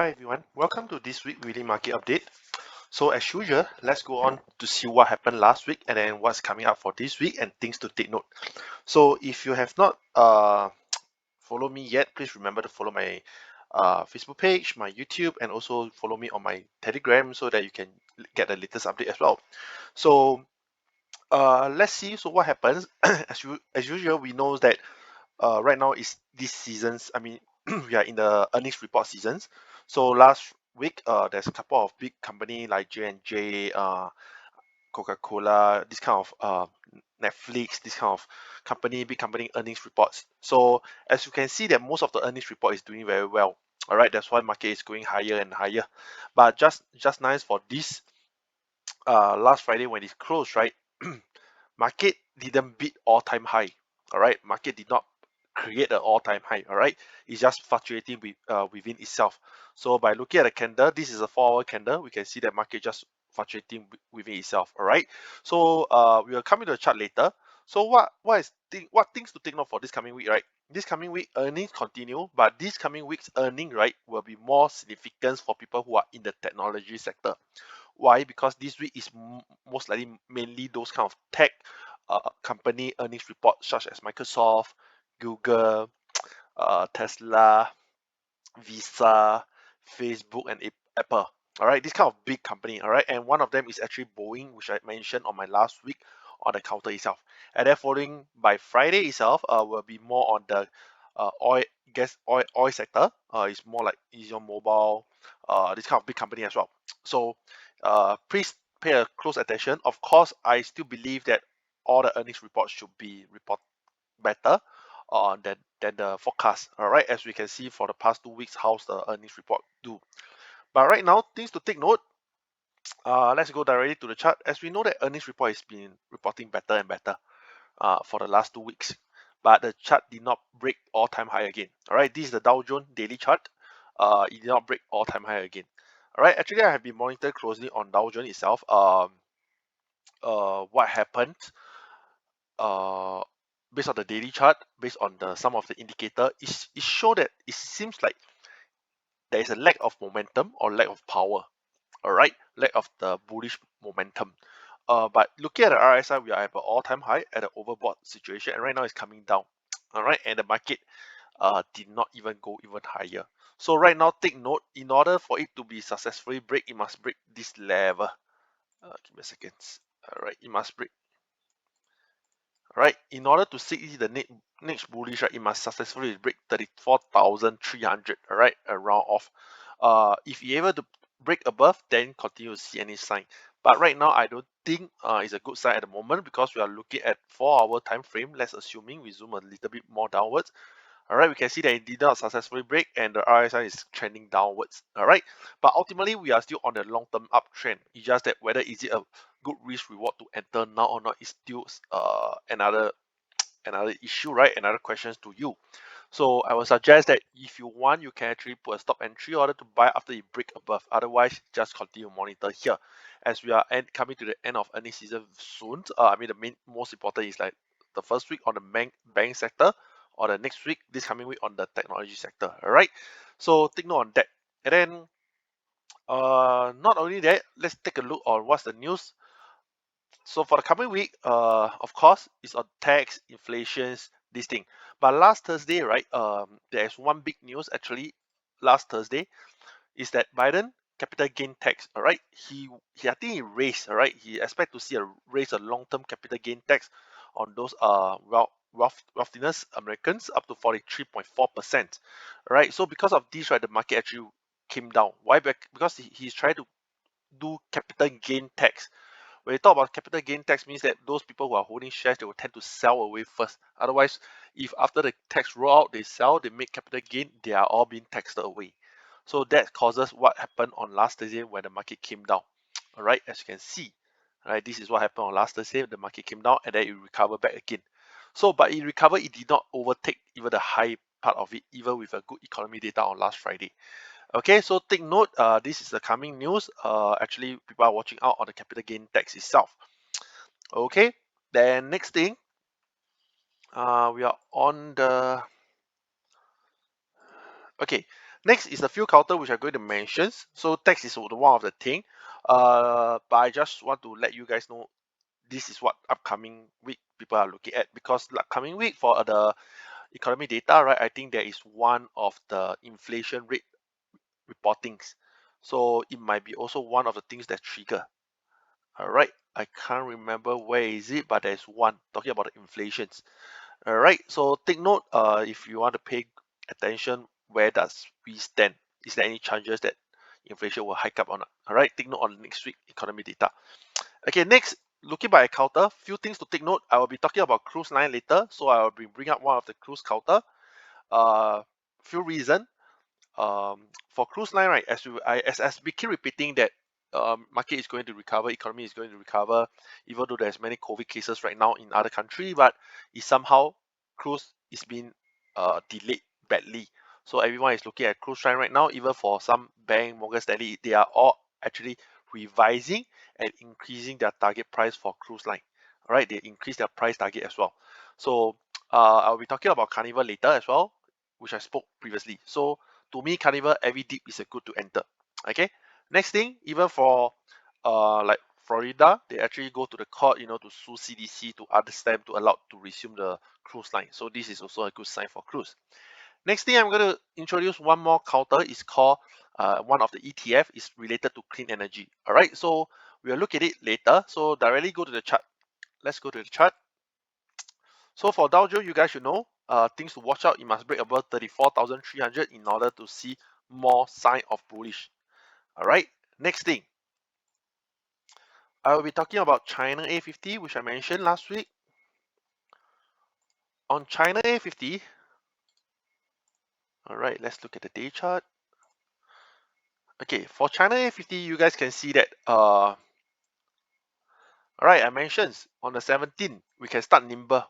Hi everyone, welcome to this week Reading Market Update. So as usual, let's go on to see what happened last week and then what's coming up for this week and things to take note. So if you have not followed me yet, please remember to follow my Facebook page, my YouTube, and also follow me on my Telegram so that you can get the latest update as well. So let's see. So what happens? As usual, we know that right now is this season's. We are in the earnings report seasons. So last week, there's a couple of big company like J&J, Coca-Cola, this kind of Netflix, this kind of big company earnings reports. So as you can see, that most of the earnings report is doing very well. All right, that's why market is going higher and higher. But just nice for this last Friday when it closed, right? Market didn't beat all-time high. All right, market did not create an all-time high. All right, it's just fluctuating within itself. So by looking at the candle, this is a 4-hour candle, we can see that market just fluctuating within itself. All right, so we will come into the chart later. So what things to take note for this coming week, right? This coming week earnings continue, but this coming week's earning, right, will be more significant for people who are in the technology sector. Why? Because this week is most likely mainly those kind of tech company earnings reports such as Microsoft, Google, Tesla, Visa, Facebook, and Apple. All right, this kind of big company. All right, and one of them is actually Boeing, which I mentioned on my last week on the counter itself. And then following by Friday itself, will be more on the oil sector. It's more like Easion Mobile, this kind of big company as well. So, please pay a close attention. Of course, I still believe that all the earnings reports should be report better than the forecast. All right, as we can see for the past 2 weeks, how's the earnings report do. But right now, things to take note. Let's go directly to the chart. As we know that earnings report has been reporting better and better for the last 2 weeks, but the chart did not break all-time high again. All right, this is the Dow Jones daily chart. It did not break all-time high again. All right, actually, I have been monitoring closely on Dow Jones itself. What happened? Uh, Based on the daily chart, based on the some of the indicator, it show that it seems like there is a lack of momentum or lack of power. All right, lack of the bullish momentum. But looking at the RSI, we are at an all-time high at an overbought situation, and right now it's coming down. All right, and the market did not even go even higher. So right now, take note, in order for it to be successfully break, it must break this level. Give me a second. All right, it must break. All right, in order to see the next bullish, right, it must successfully break 34,300. All right, around off. If you're able to break above, then continue to see any sign. But right now, I don't think it's a good sign at the moment because we are looking at 4-hour time frame. Let's assuming we zoom a little bit more downwards. All right, we can see that it did not successfully break and the RSI is trending downwards. All right, but ultimately we are still on the long-term uptrend. It's just that whether is it a good risk reward to enter now or not is still another issue, right? Another questions to you. So I would suggest that if you want, you can actually put a stop entry order to buy after you break above. Otherwise, just continue monitor here. As we are coming to the end of earnings season soon. The most important is like the first week on the bank sector, or the next week, this coming week on the technology sector. All right. So take note on that. And then, not only that, let's take a look on what's the news. So for the coming week, of course, it's on tax, inflations, this thing. But last Thursday, right, there's one big news actually. Last Thursday is that Biden capital gain tax. All right, he I think he raised. All right, he expect to see a raise a long term capital gain tax on those wealthiness Americans up to 43.4%. All right, so because of this, right, the market actually came down. Why? Because he's trying to do capital gain tax. When you talk about capital gain tax, means that those people who are holding shares, they will tend to sell away first. Otherwise, if after the tax roll out, they sell, they make capital gain, they are all being taxed away. So that causes what happened on last Thursday when the market came down. All right, as you can see, all right, this is what happened on last Thursday. The market came down and then it recovered back again. So, but it recovered, it did not overtake even the high part of it, even with a good economy data on last Friday. Okay, so take note, this is the coming news. Actually, people are watching out on the capital gain tax itself. Okay, then next thing, we are on the. Okay, Next is the few counter which I'm going to mention. So tax is one of the thing, but I just want to let you guys know this is what upcoming week people are looking at, because upcoming week for the economy data, right? I think there is one of the inflation rate reportings, so it might be also one of the things that trigger. All right, I can't remember where is it, but there's one talking about the inflations. All right, so take note, if you want to pay attention, where does we stand? Is there any chances that inflation will hike up or not? All right, take note on next week economy data. Okay, next, looking by a counter, few things to take note. I will be talking about cruise line later, so I will be bring up one of the cruise counter. Few reason. For cruise line, right, as we keep repeating that market is going to recover, economy is going to recover, even though there's many COVID cases right now in other country, but it somehow cruise is being delayed badly. So everyone is looking at cruise line right now. Even for some bank, Morgan Stanley, they are all actually revising and increasing their target price for cruise line. All right, they increase their price target as well. So I'll be talking about Carnival later as well, which I spoke previously. So to me, Carnival, every dip is a good to enter. Okay. Next thing, even for like Florida, they actually go to the court, to sue CDC to ask them to allow to resume the cruise line. So this is also a good sign for cruise. Next thing, I'm going to introduce one more counter. Is called one of the ETF is related to clean energy. All right. So we'll look at it later. So directly go to the chart. Let's go to the chart. So for Dow Jones, you guys should know things to watch out. It must break above 34,300 in order to see more sign of bullish. All right. Next thing, I will be talking about China A50, which I mentioned last week. On China A50, all right, let's look at the day chart. Okay, for China A50, you guys can see that all right, I mentioned on the 17th, we can start nimble.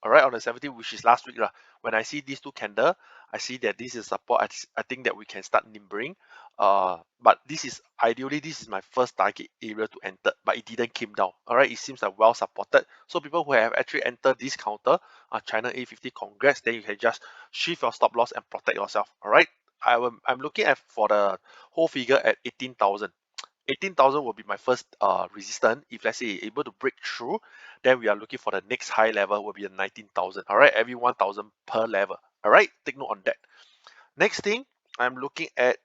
All right, on the 17th, which is last week. When I see these two candle, I see that this is support. I think that we can start nimbling. But this is ideally, this is my first target area to enter, but it didn't came down. All right, it seems like well supported. So people who have actually entered this counter, China A50, congrats. Then you can just shift your stop loss and protect yourself. All right, I'm looking at for the whole figure at 18,000. 18,000 will be my first resistance. If let's say able to break through, then we are looking for the next high level will be a 19,000. All right, every 1,000 per level. All right, take note on that. Next thing, I'm looking at.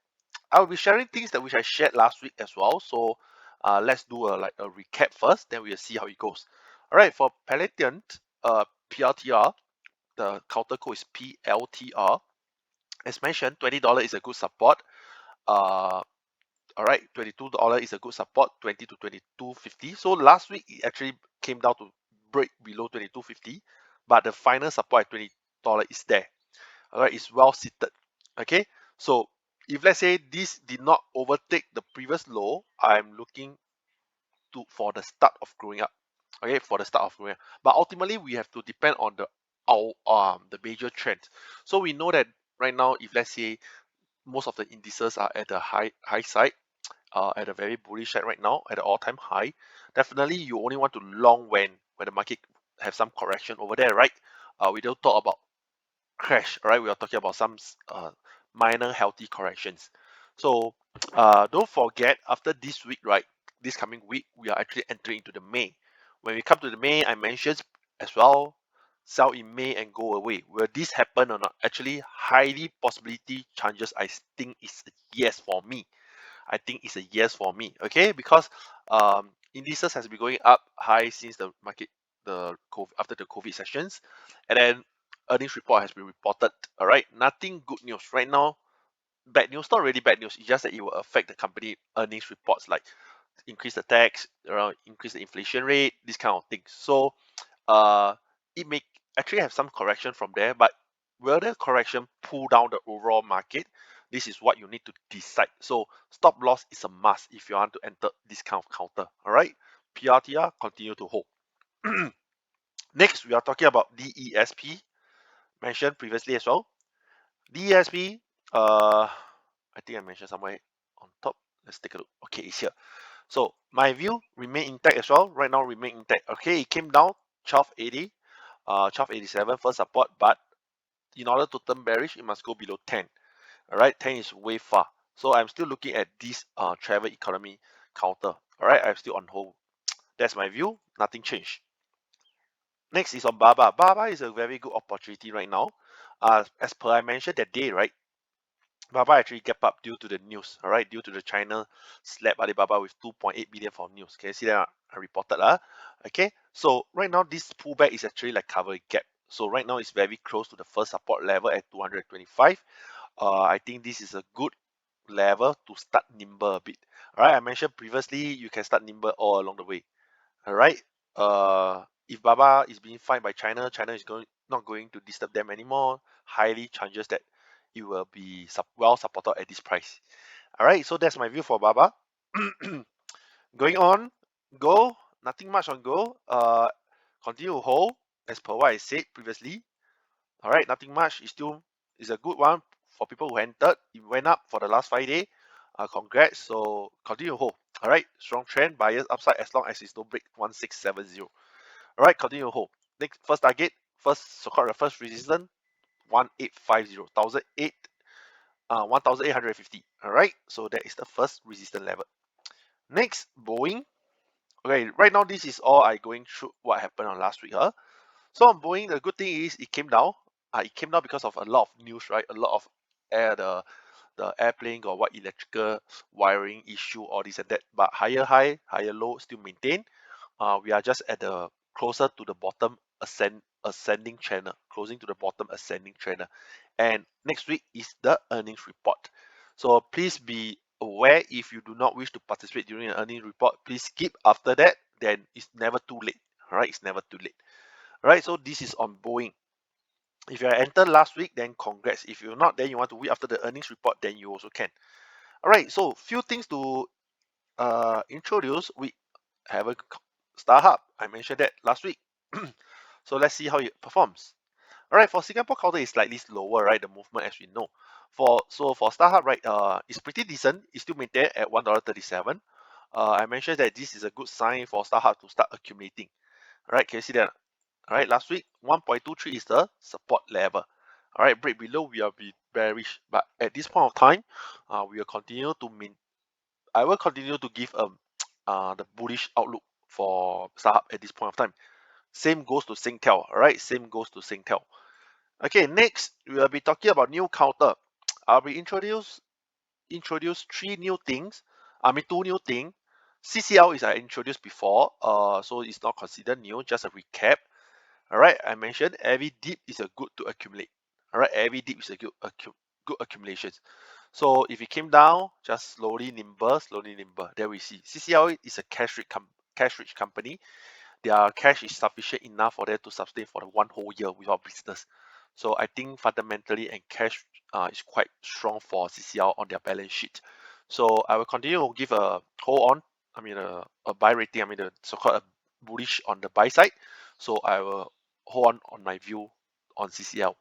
I will be sharing things that which I shared last week as well. So let's do a recap first. Then we'll see how it goes. All right, for Palladium, PLTR, the counter code is PLTR. As mentioned, $20 is a good support. Uh, all right, $22 is a good support, 20 to 22.50. So last week it actually came down to break below 22.50, but the final support at $20 is there. All right, it's well seated. Okay, so if let's say this did not overtake the previous low, I'm looking to for the start of growing up. Okay, for the start of growing up. But ultimately we have to depend on the major trends. So we know that right now, if let's say most of the indices are at the high side, at a very bullish side right now, at an all-time high. Definitely, you only want to long when the market have some correction over there, right? We don't talk about crash, right? We are talking about some minor healthy corrections. So don't forget, after this week, right? This coming week, we are actually entering into the May. When we come to the May, I mentioned as well, sell in May and go away. Will this happen or not? Actually, highly possibility chances. I think is a yes for me. I think it's a yes for me. Okay, because indices has been going up high since the market the COVID, after the COVID sessions, and then earnings report has been reported. All right, nothing good news right now. Bad news, not really bad news. It's just that it will affect the company earnings reports, like increase the tax, increase the inflation rate, this kind of things. So uh, it may actually have some correction from there, but will the correction pull down the overall market? This is what you need to decide. So stop loss is a must if you want to enter this kind of counter. All right, PRTR continue to hold. Next, we are talking about DESP, mentioned previously as well. DESP, I think I mentioned somewhere on top. Let's take a look. Okay, it's here. So my view remain intact as well. Right now remain intact. Okay, it came down 1280, 1287 first support, but in order to turn bearish, it must go below 10. All right, 10 is way far. So I'm still looking at this travel economy counter. All right, I'm still on hold. That's my view. Nothing changed. Next is on Baba. Baba is a very good opportunity right now. As per I mentioned that day, right? Baba actually gap up due to the news, all right, due to the China slap Alibaba with 2.8 billion for news. Can you see that? I reported, okay. So right now this pullback is actually like cover gap. So right now it's very close to the first support level at 225. I think this is a good level to start nimble a bit. All right, I mentioned previously you can start nimble all along the way. All right. If Baba is being fined by China, China is not going to disturb them anymore. Highly chances that it will be well supported at this price. All right. So that's my view for Baba. Going on, Go. Nothing much on Go. Continue to hold as per what I said previously. All right. Nothing much. It's still is a good one for people who entered. It went up for the last 5 days. Congrats. So continue to hold. All right. Strong trend. Buyers upside as long as it's don't break 1670. All right, continue to hold. Next, first target, so-called the first resistance, 1850, 1850. All right, so that is the first resistance level. Next, Boeing. Okay, right now this is all I going through what happened on last week. So on Boeing, the good thing is it came down. It came down because of a lot of news, right? A lot of air, the airplane got what electrical wiring issue, all this and that. But higher high, higher low still maintain. We are just at the closer to the bottom ascending channel, closing to the bottom ascending channel. And next week is the earnings report. So please be aware if you do not wish to participate during the earnings report, please skip after that. Then it's never too late. All right, it's never too late. All right, so this is on Boeing. If you entered last week, then congrats. If you're not, then you want to wait after the earnings report, then you also can. All right, so few things to introduce. We have a Starhub. I mentioned that last week. So let's see how it performs. All right, for Singapore counter is slightly slower, right? The movement as we know. For Starhub, right, it's pretty decent. It's still maintained at $1.37. I mentioned that this is a good sign for Starhub to start accumulating. All right, can you see that? All right, last week 1.23 is the support level. All right, break below we are be bearish, but at this point of time, we will continue to I will continue to give the bullish outlook for Starhub at this point of time. Same goes to Singtel. All right, same goes to Singtel. Okay, next we will be talking about new counter. I'll be introduce three new things. I mean two new things. CCL is I introduced before, so it's not considered new. Just a recap. All right, I mentioned every dip is a good to accumulate. All right, every dip is a good accumulation. So if it came down, just slowly nimble, slowly nimble. There we see. CCL is a cash rich company. Their cash is sufficient enough for them to sustain for the one whole year without business. So I think fundamentally and cash is quite strong for CCL on their balance sheet. So I will continue to give a hold on. I mean a buy rating. I mean the so-called a bullish on the buy side. So I will hold on my view on CCL.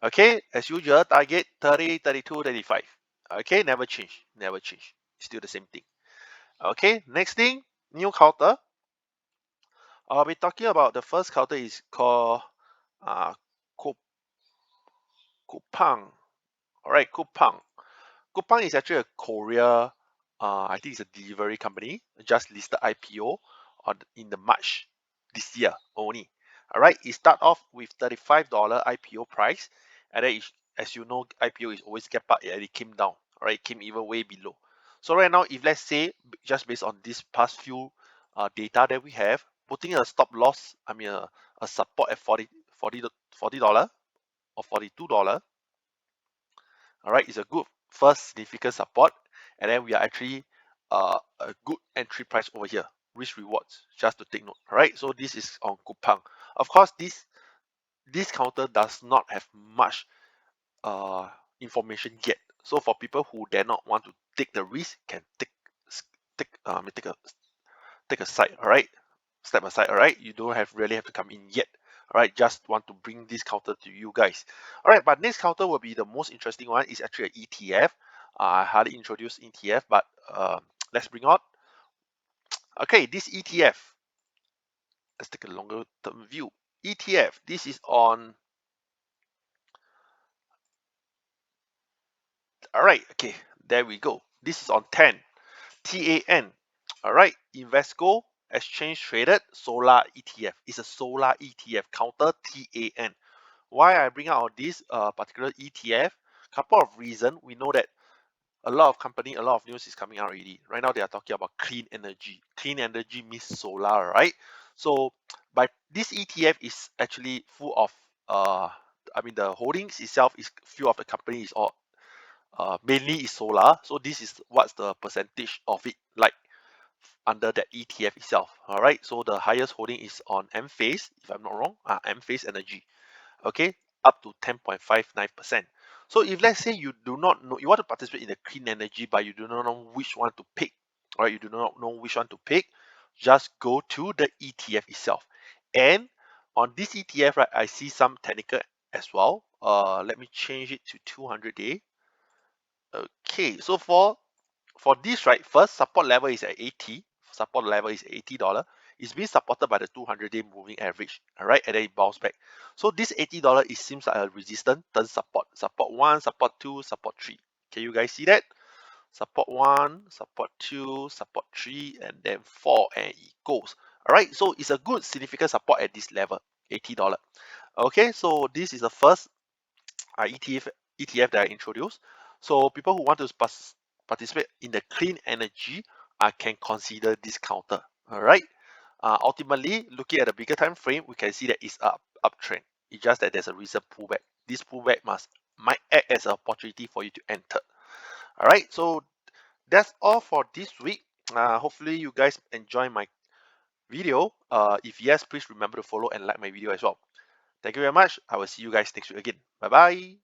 Okay, as usual, target 30, 32, 35. Okay, never change, never change. Still the same thing. Okay, next thing, new counter. I'll be talking about the first counter is called uh, Coupang. All right, Coupang. Coupang is actually a Korea, I think it's a delivery company, just listed IPO in the March this year only. All right, it start off with $35 IPO price, and then as you know, IPO is always gap up and it came down. All right, it came even way below. So right now, if let's say just based on this past few data that we have, putting a stop loss, I mean a support at 40 dollar or $42. All right, it's a good first significant support, and then we are actually a good entry price over here. Risk rewards, just to take note. All right, so this is on Coupang. Of course, this counter does not have much uh information yet. So for people who dare not want to take the risk, can take a side. All right, step aside. All right, you don't have really have to come in yet. All right, just want to bring this counter to you guys. All right, but next counter will be the most interesting one. Is actually an ETF. I hardly introduced ETF, but let's bring on. Okay, this ETF. Let's take a longer term view. ETF. This is on All right, okay, there we go. This is on 10. TAN. All right, Invesco Exchange Traded Solar ETF. It's a solar ETF counter TAN. Why I bring out this particular ETF? Couple of reasons. We know that a lot of company, a lot of news is coming out already. Right now, they are talking about clean energy. Clean energy means solar, right? So, but this ETF is actually full of, I mean, the holdings itself is few of the company is all mainly is solar. So this is what's the percentage of it like under that ETF itself. All right. So the highest holding is on M phase, if I'm not wrong, M phase energy. Okay, up to 10.59%. So if let's say you do not know, you want to participate in the clean energy, but you do not know which one to pick, all right, you do not know which one to pick, just go to the ETF itself. And on this ETF, right, I see some technical as well. Let me change it to 200-day. Okay, so for this, right, first support level is at 80. Support level is $80. It's being supported by the 200-day moving average. All right, and then it bounce back. So this $80, it seems like a resistance turn support. Support 1, support 2, support 3. Can you guys see that? Support 1, support 2, support 3, and then 4, and it goes. All right, so it's a good significant support at this level, $80. Okay, so this is the first ETF that I introduced. So people who want to participate in the clean energy can consider this counter. All right. Ultimately, looking at the bigger time frame, we can see that it's uptrend. It's just that there's a recent pullback. This pullback might act as an opportunity for you to enter. All right. So that's all for this week. Hopefully you guys enjoy my video. If yes, please remember to follow and like my video as well. Thank you very much. I will see you guys next week again. Bye bye.